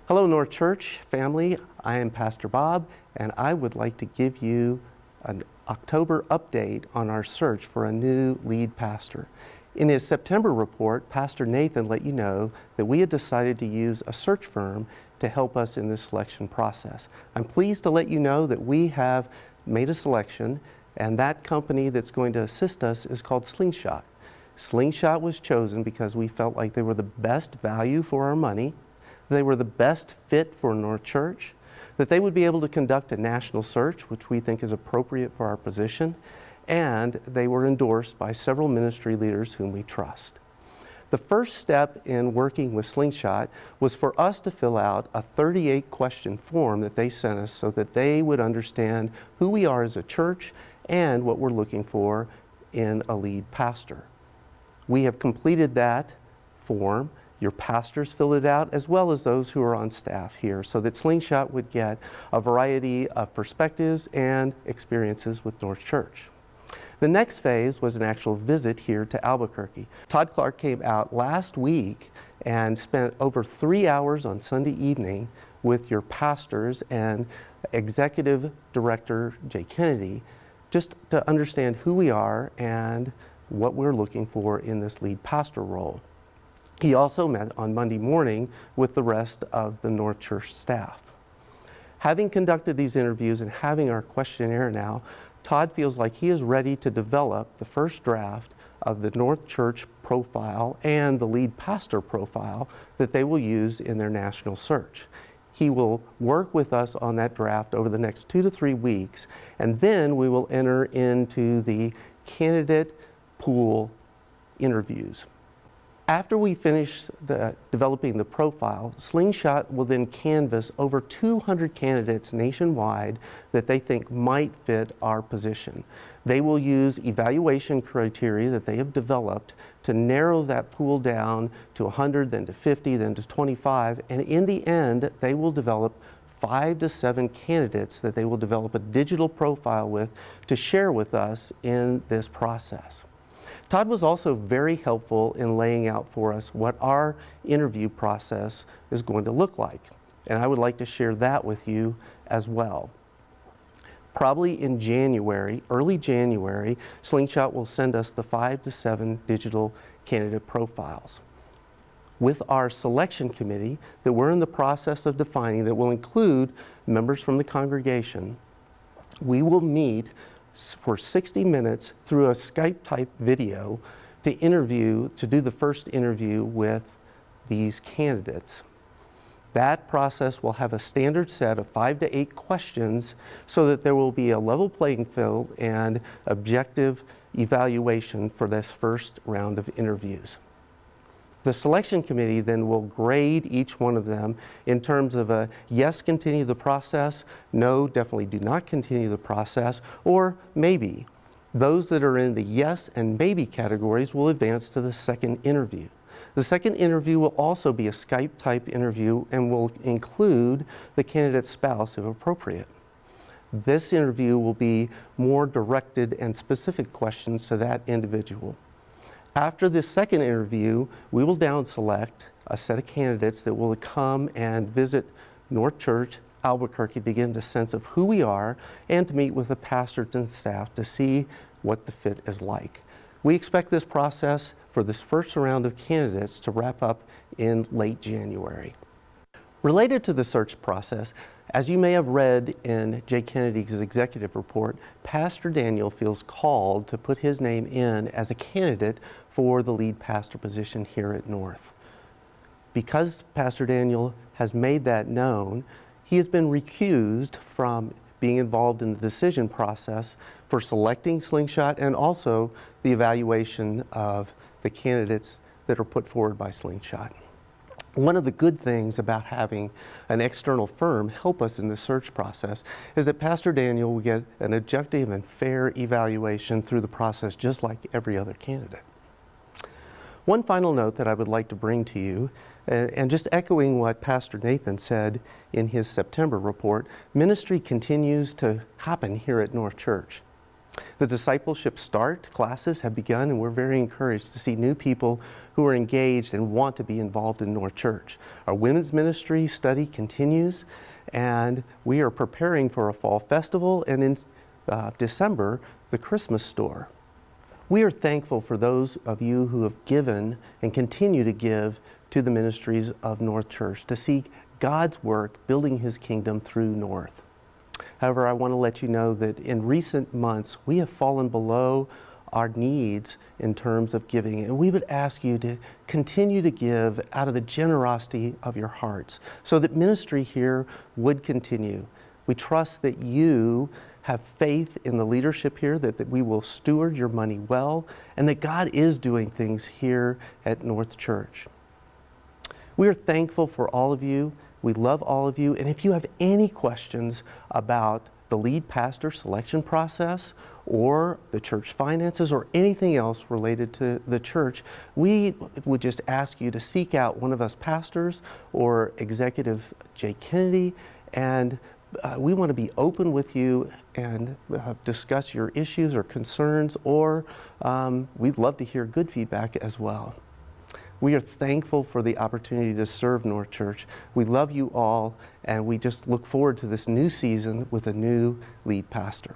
Hello, North Church family. I am Pastor Bob, and I would like to give you an October update on our search for a new lead pastor. In his September report, Pastor Nathan let you know that we had decided to use a search firm to help us in this selection process. I'm pleased to let you know that we have made a selection, and that company that's going to assist us is called Slingshot. Slingshot was chosen because we felt like they were the best value for our money, they were the best fit for North Church, that they would be able to conduct a national search, which we think is appropriate for our position, and they were endorsed by several ministry leaders whom we trust. The first step in working with Slingshot was for us to fill out a 38-question form that they sent us so that they would understand who we are as a church and what we're looking for in a lead pastor. We have completed that form. Your pastors fill it out, as well as those who are on staff here, so that Slingshot would get a variety of perspectives and experiences with North Church. The next phase was an actual visit here to Albuquerque. Todd Clark came out last week and spent over 3 hours on Sunday evening with your pastors and Executive Director Jay Kennedy, just to understand who we are and what we're looking for in this lead pastor role. He also met on Monday morning with the rest of the North Church staff. Having conducted these interviews and having our questionnaire now, Todd feels like he is ready to develop the first draft of the North Church profile and the lead pastor profile that they will use in their national search. He will work with us on that draft over the next 2 to 3 weeks, and then we will enter into the candidate pool interviews. After we finish developing the profile, Slingshot will then canvass over 200 candidates nationwide that they think might fit our position. They will use evaluation criteria that they have developed to narrow that pool down to 100, then to 50, then to 25, and in the end, they will develop 5 to 7 candidates that they will develop a digital profile with to share with us in this process. Todd was also very helpful in laying out for us what our interview process is going to look like, and I would like to share that with you as well. Probably in January, early January, Slingshot will send us the 5 to 7 digital candidate profiles. With our selection committee that we're in the process of defining, that will include members from the congregation, we will meet for 60 minutes through a Skype type video to do the first interview with these candidates. That process will have a standard set of 5 to 8 questions so that there will be a level playing field and objective evaluation for this first round of interviews. The selection committee then will grade each one of them in terms of a yes, continue the process, no, definitely do not continue the process, or maybe. Those that are in the yes and maybe categories will advance to the second interview. The second interview will also be a Skype type interview and will include the candidate's spouse if appropriate. This interview will be more directed and specific questions to that individual. After this second interview, we will down select a set of candidates that will come and visit North Church, Albuquerque to get a sense of who we are and to meet with the pastors and staff to see what the fit is like. We expect this process for this first round of candidates to wrap up in late January. Related to the search process, as you may have read in Jay Kennedy's executive report, Pastor Daniel feels called to put his name in as a candidate for the lead pastor position here at North. Because Pastor Daniel has made that known, he has been recused from being involved in the decision process for selecting Slingshot and also the evaluation of the candidates that are put forward by Slingshot. One of the good things about having an external firm help us in the search process is that Pastor Daniel will get an objective and fair evaluation through the process just like every other candidate. One final note that I would like to bring to you, and just echoing what Pastor Nathan said in his September report, ministry continues to happen here at North Church. The discipleship start classes have begun, and we're very encouraged to see new people who are engaged and want to be involved in North Church. Our women's ministry study continues, and we are preparing for a fall festival, and in December, the Christmas store. We are thankful for those of you who have given and continue to give to the ministries of North Church to seek God's work building His kingdom through North. However, I want to let you know that in recent months, we have fallen below our needs in terms of giving, and we would ask you to continue to give out of the generosity of your hearts so that ministry here would continue. We trust that you have faith in the leadership here, that we will steward your money well, and that God is doing things here at North Church. We are thankful for all of you. We love all of you. And if you have any questions about the lead pastor selection process or the church finances or anything else related to the church, we would just ask you to seek out one of us pastors or Executive Jay Kennedy, and we want to be open with you and discuss your issues or concerns, or we'd love to hear good feedback as well. We are thankful for the opportunity to serve North Church. We love you all, and we just look forward to this new season with a new lead pastor.